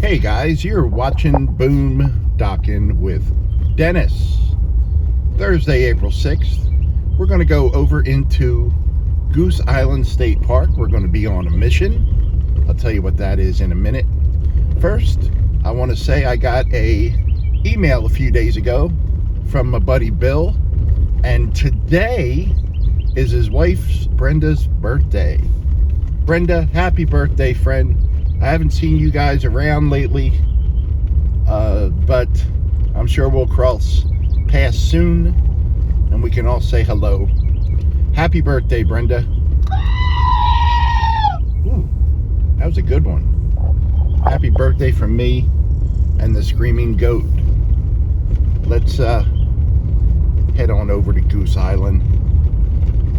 Hey guys, you're watching Boondocking with Dennis. Thursday, April 6th, we're going to go over into Goose Island State Park. We're going to be on a mission. I'll tell you what that is in a minute. First, I want to say I got a email a few days ago from my buddy Bill, and today is his wife's Brenda's birthday. Brenda, happy birthday, friend. I haven't seen you guys around lately, but I'm sure we'll cross paths soon and we can all say hello. Happy birthday, Brenda. Ooh, that was a good one. Happy birthday from me and the screaming goat. Let's head on over to Goose Island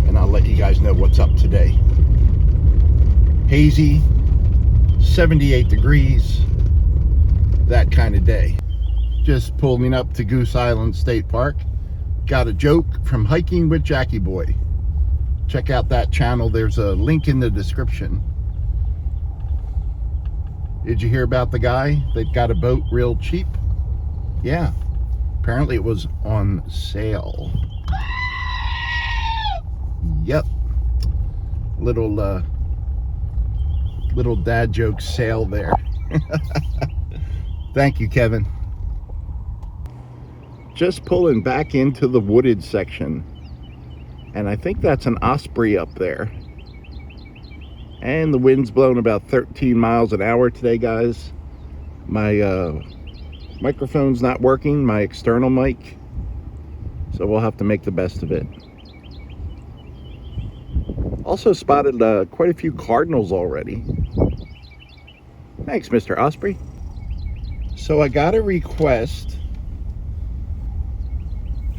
and I'll let you guys know what's up today. Hazy, 78 degrees, that kind of day. Just pulling up to Goose Island State Park. Got a joke from Hiking with Jackie Boy. Check out that channel. There's a link in the description. Did you hear about the guy that got a boat real cheap? Yeah, apparently it was on sale. Yep. Little dad joke sale there. Thank you, Kevin. Just pulling back into the wooded section, and I think that's an osprey up there, and the wind's blowing about 13 miles an hour today, guys. My microphone's not working, my external mic, so we'll have to make the best of it. Also spotted quite a few cardinals already. Thanks, Mr. Osprey. So I got a request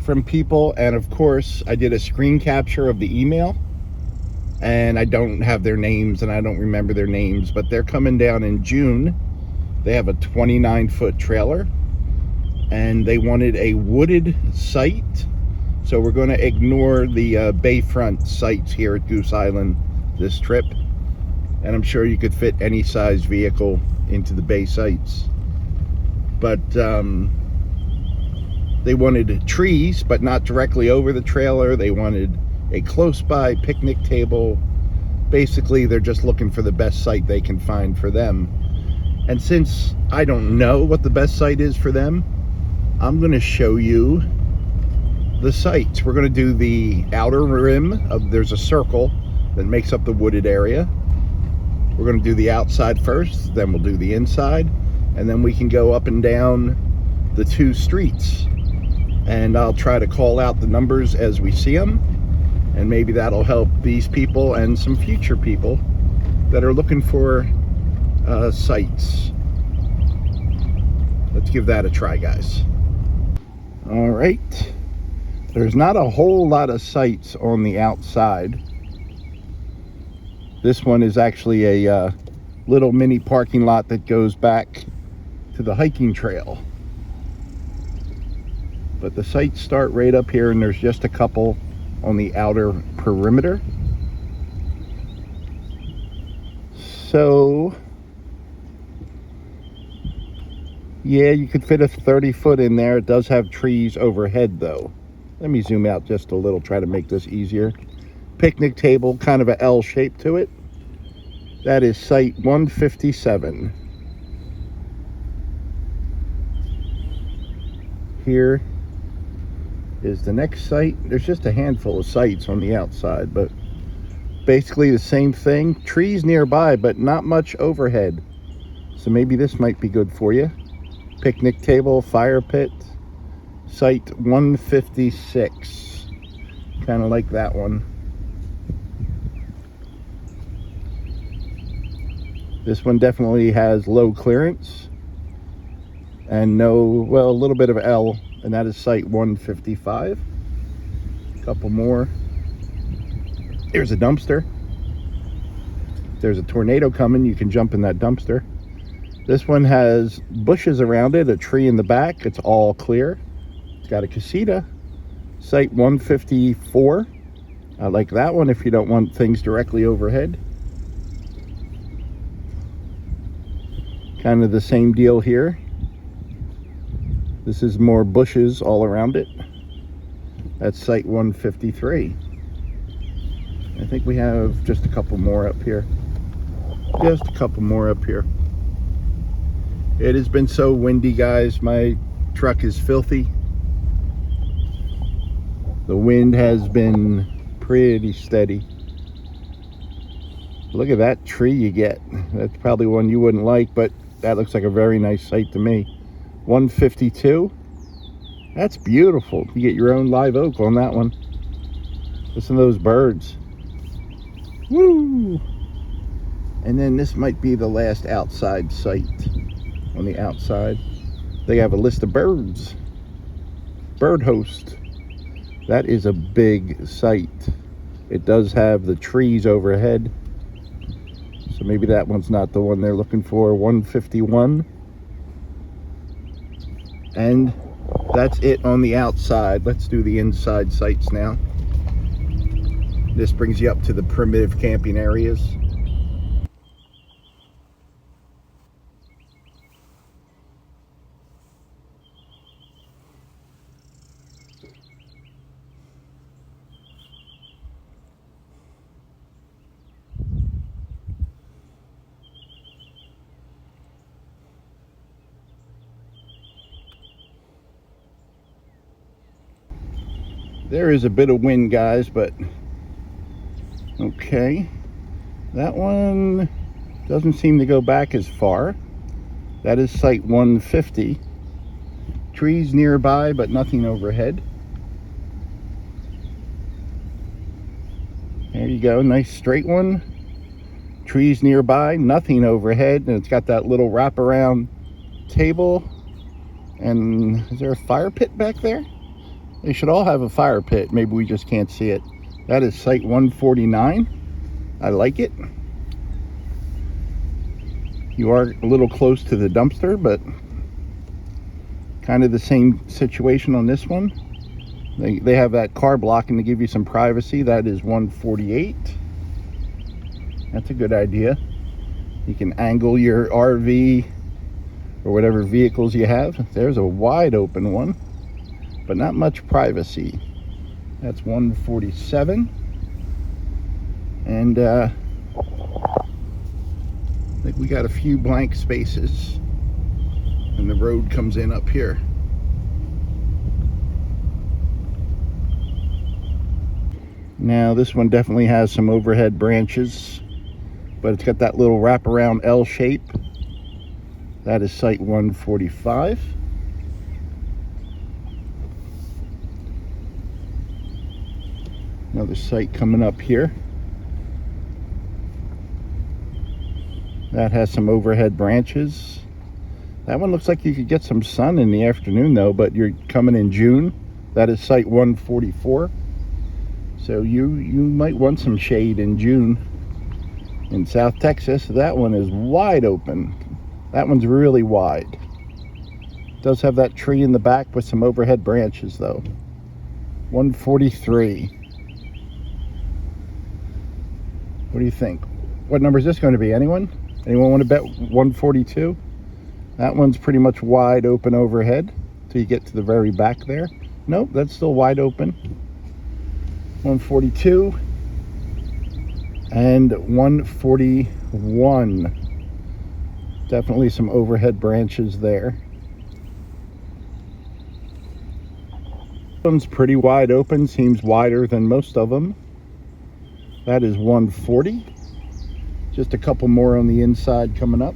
from people, and of course I did a screen capture of the email, and I don't have their names and I don't remember their names, but they're coming down in June. They have a 29-foot trailer and they wanted a wooded site. So we're going to ignore the bayfront sites here at Goose Island this trip. And I'm sure you could fit any size vehicle into the bay sites. But they wanted trees, but not directly over the trailer. They wanted a close by picnic table. Basically, they're just looking for the best site they can find for them. And since I don't know what the best site is for them, I'm going to show you the sites. We're going to do the outer rim of, there's a circle that makes up the wooded area. We're going to do the outside first, then we'll do the inside, and then we can go up and down the two streets. And I'll try to call out the numbers as we see them, and maybe that'll help these people and some future people that are looking for sites. Let's give that a try, guys. All right. There's not a whole lot of sites on the outside. This one is actually a little mini parking lot that goes back to the hiking trail. But the sites start right up here, and there's just a couple on the outer perimeter. So, yeah, you could fit a 30-foot in there. It does have trees overhead, though. Let me zoom out just a little, try to make this easier. Picnic table, kind of an L shape to it. That is site 157. Here is the next site. There's just a handful of sites on the outside, but basically the same thing. Trees nearby, but not much overhead. So maybe this might be good for you. Picnic table, fire pit. Site 156, kind of like that one. This one definitely has low clearance and no, well, a little bit of L, and that is site 155. A couple more. There's a dumpster. There's a tornado coming, you can jump in that dumpster. This one has bushes around it, a tree in the back, it's all clear. Got a casita, site 154. I like that one if you don't want things directly overhead. Kind of the same deal here. This is more bushes all around it. That's site 153. I think we have just a couple more up here. Just a couple more up here. It has been so windy, guys. My truck is filthy. The wind has been pretty steady. Look at that tree you get. That's probably one you wouldn't like, but that looks like a very nice site to me. 152. That's beautiful. You get your own live oak on that one. Listen to those birds. Woo! And then this might be the last outside site. On the outside, they have a list of birds. Bird host. That is a big site. It does have the trees overhead. So maybe that one's not the one they're looking for. 151. And that's it on the outside. Let's do the inside sites now. This brings you up to the primitive camping areas. There is a bit of wind, guys, but okay. That one doesn't seem to go back as far. That is site 150. Trees nearby, but nothing overhead. There you go, nice straight one. Trees nearby, nothing overhead, and it's got that little wraparound table. And is there a fire pit back there? They should all have a fire pit. Maybe we just can't see it. That is site 149. I like it. You are a little close to the dumpster, but kind of the same situation on this one. They have that car blocking to give you some privacy. That is 148. That's a good idea. You can angle your RV or whatever vehicles you have. There's a wide open one, but not much privacy. That's 147. And I think we got a few blank spaces, and the road comes in up here. Now this one definitely has some overhead branches, but it's got that little wraparound L shape. That is site 145. Another site coming up here. That has some overhead branches. That one looks like you could get some sun in the afternoon though, but you're coming in June. That is site 144. So you might want some shade in June in South Texas. That one is wide open. That one's really wide. It does have that tree in the back with some overhead branches though. 143. What do you think? What number is this going to be? Anyone? Anyone want to bet 142? That one's pretty much wide open overhead till you get to the very back there. Nope, that's still wide open. 142 and 141. Definitely some overhead branches there. This one's pretty wide open, seems wider than most of them. That is 140. Just a couple more on the inside coming up.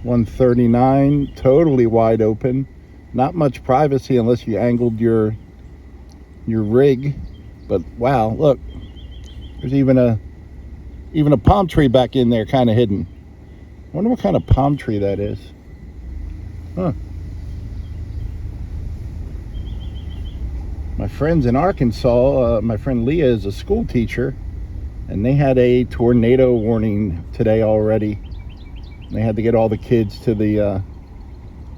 $139, totally wide open. Not much privacy unless you angled your rig. But wow, look, there's even a palm tree back in there, kind of hidden. I wonder what kind of palm tree that is. Huh. My friends in Arkansas, my friend Leah is a school teacher, and they had a tornado warning today already. They had to get all the kids to the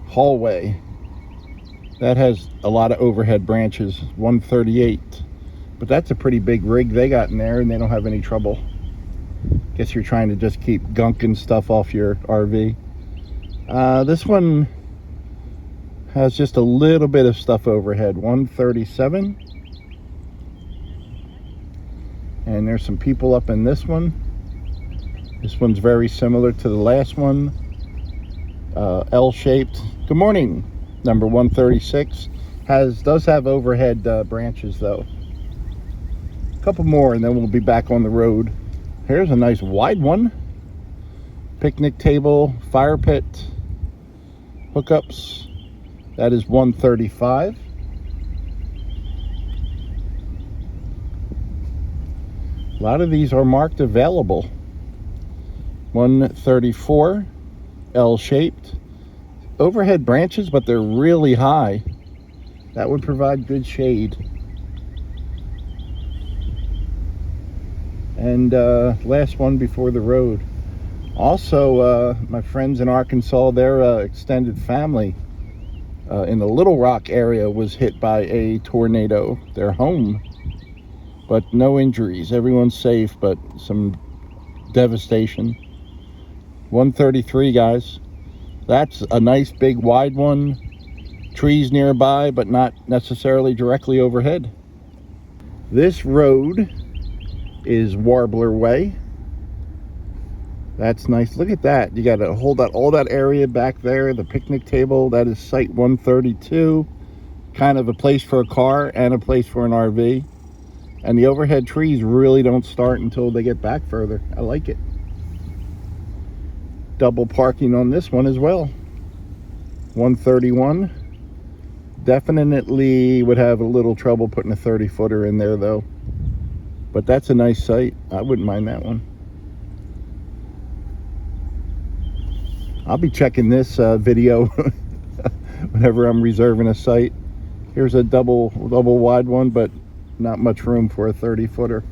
hallway. That has a lot of overhead branches. 138. But that's a pretty big rig they got in there, and they don't have any trouble. Guess you're trying to just keep gunking stuff off your RV. This one has just a little bit of stuff overhead. 137. And there's some people up in this one. This one's very similar to the last one. L-shaped. Good morning. Number 136. Does have overhead branches though. A couple more and then we'll be back on the road. Here's a nice wide one. Picnic table, fire pit, hookups. That is 135. A lot of these are marked available. 134, L-shaped. Overhead branches, but they're really high. That would provide good shade. And last one before the road. Also, my friends in Arkansas, their extended family in the Little Rock area was hit by a tornado. Their home, but no injuries. Everyone's safe, but some devastation. 133, guys. That's a nice big wide one. Trees nearby, but not necessarily directly overhead. This road is Warbler Way. That's nice. Look at that. You got to hold that all that area back there. The picnic table. That is site 132. Kind of a place for a car and a place for an RV. And the overhead trees really don't start until they get back further. I like it. Double parking on this one as well. 131. Definitely would have a little trouble putting a 30-footer in there though. But that's a nice site. I wouldn't mind that one. I'll be checking this video whenever I'm reserving a site. Here's a double wide one, but not much room for a 30-footer.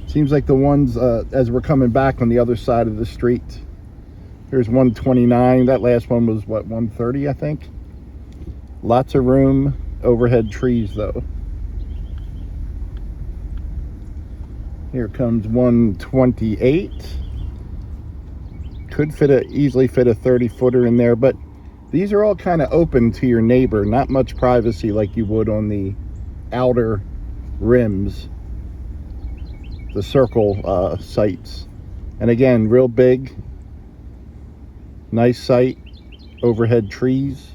Seems like the ones as we're coming back on the other side of the street. Here's 129. That last one was what, 130, I think. Lots of room. Overhead trees though. Here comes 128. Could easily fit a 30-footer in there, but these are all kind of open to your neighbor. Not much privacy like you would on the outer rims, the circle sites. And again, real big, nice site, overhead trees.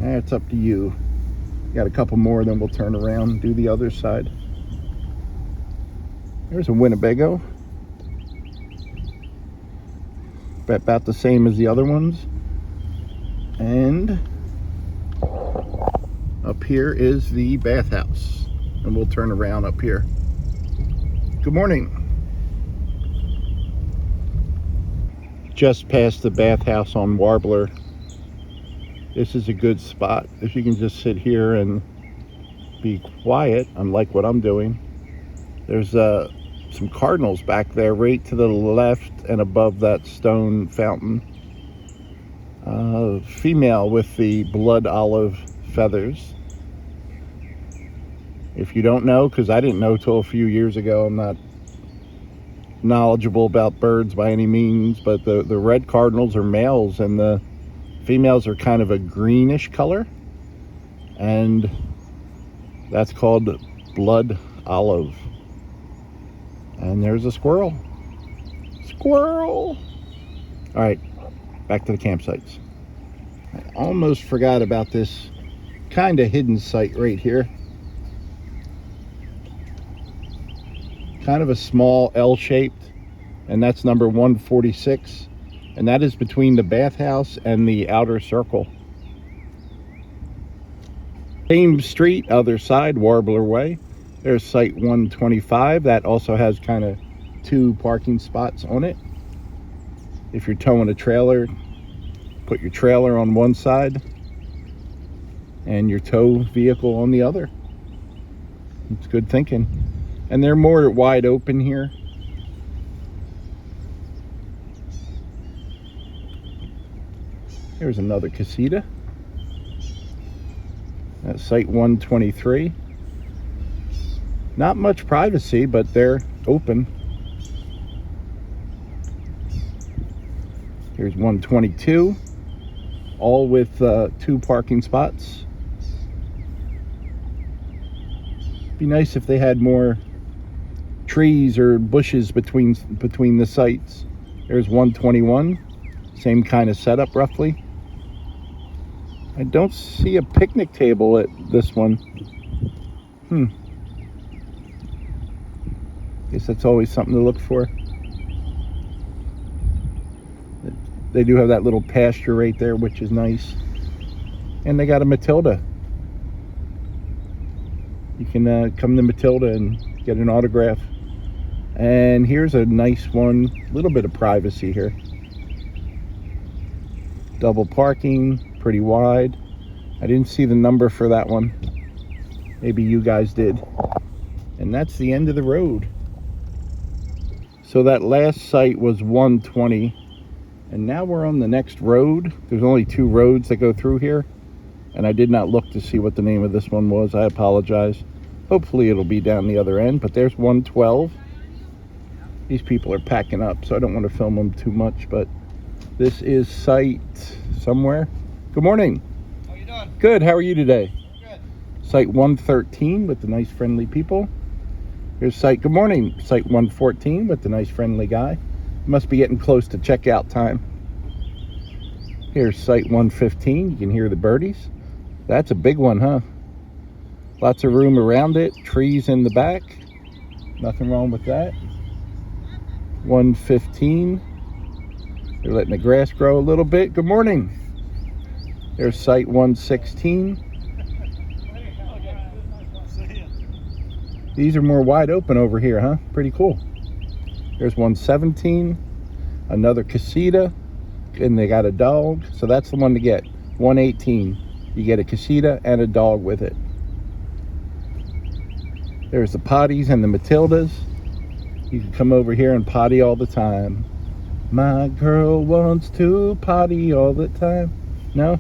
It's up to you. Got a couple more, then we'll turn around and do the other side. There's a Winnebago. About the same as the other ones. And up here is the bathhouse. And we'll turn around up here. Good morning. Just past the bathhouse on Warbler. This is a good spot. If you can just sit here and be quiet, unlike what I'm doing. There's some cardinals back there right to the left and above that stone fountain. Female with the blood olive feathers. If you don't know, because I didn't know till a few years ago, I'm not knowledgeable about birds by any means, but the red cardinals are males and the females are kind of a greenish color, and that's called blood olive. And there's a squirrel. Squirrel! All right, back to the campsites. I almost forgot about this kind of hidden site right here. Kind of a small L-shaped, and that's number 146. And that is between the bathhouse and the outer circle. Same street, other side, Warbler Way. There's site 125. That also has kind of 2 parking spots on it. If you're towing a trailer, put your trailer on one side and your tow vehicle on the other. It's good thinking. And they're more wide open here. Here's another casita. That's site 123. Not much privacy, but they're open. Here's 122, all with 2 parking spots. Be nice if they had more trees or bushes between the sites. There's 121, same kind of setup roughly. I don't see a picnic table at this one. Guess that's always something to look for. They do have that little pasture right there, which is nice. And they got a Matilda. You can come to Matilda and get an autograph. And here's a nice one, a little bit of privacy here. Double parking, pretty wide. I didn't see the number for that one. Maybe you guys did. And that's the end of the road. So that last site was 120. And now we're on the next road. There's only 2 roads that go through here. And I did not look to see what the name of this one was. I apologize. Hopefully it'll be down the other end. But there's 112. These people are packing up, so I don't want to film them too much. But this is site somewhere. Good morning. How you doing? Good. How are you today? Good. Site 113 with the nice friendly people. Here's site, good morning, site 114 with the nice friendly guy. Must be getting close to checkout time. Here's site 115. You can hear the birdies. That's a big one, huh? Lots of room around it. Trees in the back. Nothing wrong with that. 115. They're letting the grass grow a little bit. Good morning. There's site 116. These are more wide open over here, huh? Pretty cool. There's 117. Another casita. And they got a dog. So that's the one to get. 118. You get a casita and a dog with it. There's the potties and the Matildas. You can come over here and potty all the time. My girl wants to potty all the time. No?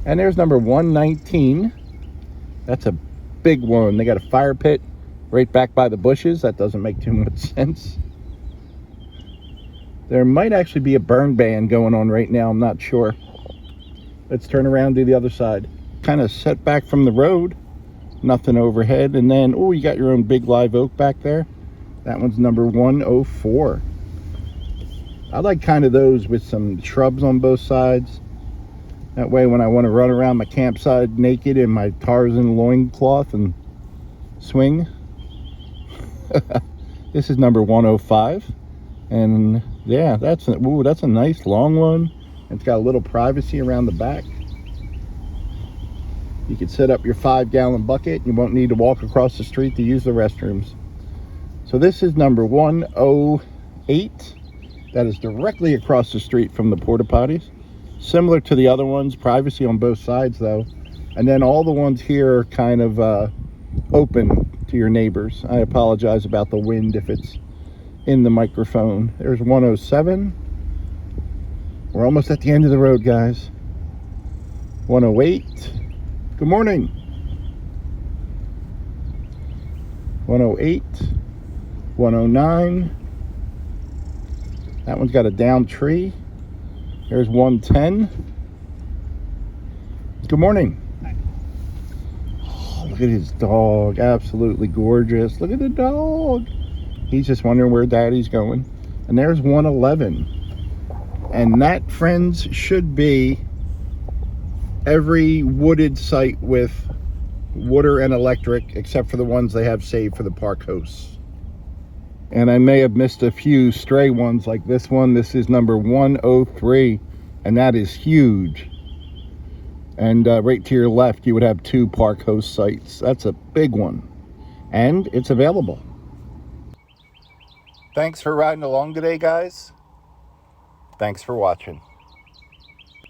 And there's number 119. That's a big one. They got a fire pit right back by the bushes. That doesn't make too much sense. There might actually be a burn ban going on right now. I'm not sure. Let's turn around to the other side. Kind of set back from the road. Nothing overhead. And then, oh, you got your own big live oak back there. That one's number 104. I like kind of those with some shrubs on both sides. That way when I want to run around my campsite naked in my Tarzan loincloth and swing. This is number 105. And yeah, that's a nice long one. It's got a little privacy around the back. You can set up your 5-gallon bucket. You won't need to walk across the street to use the restrooms. So this is number 108. That is directly across the street from the porta potties. Similar to the other ones, privacy on both sides though. And then all the ones here are kind of open to your neighbors. I apologize about the wind if it's in the microphone. There's 107. We're almost at the end of the road, guys. 108. Good morning. 108. 109. That one's got a downed tree. There's 110. Good morning. Oh, look at his dog. Absolutely gorgeous. Look at the dog. He's just wondering where daddy's going. And there's 111. And that, friends, should be every wooded site with water and electric, except for the ones they have saved for the park hosts. And I may have missed a few stray ones like this one. This is number 103, and that is huge. And right to your left, you would have 2 park host sites. That's a big one. And it's available. Thanks for riding along today, guys. Thanks for watching.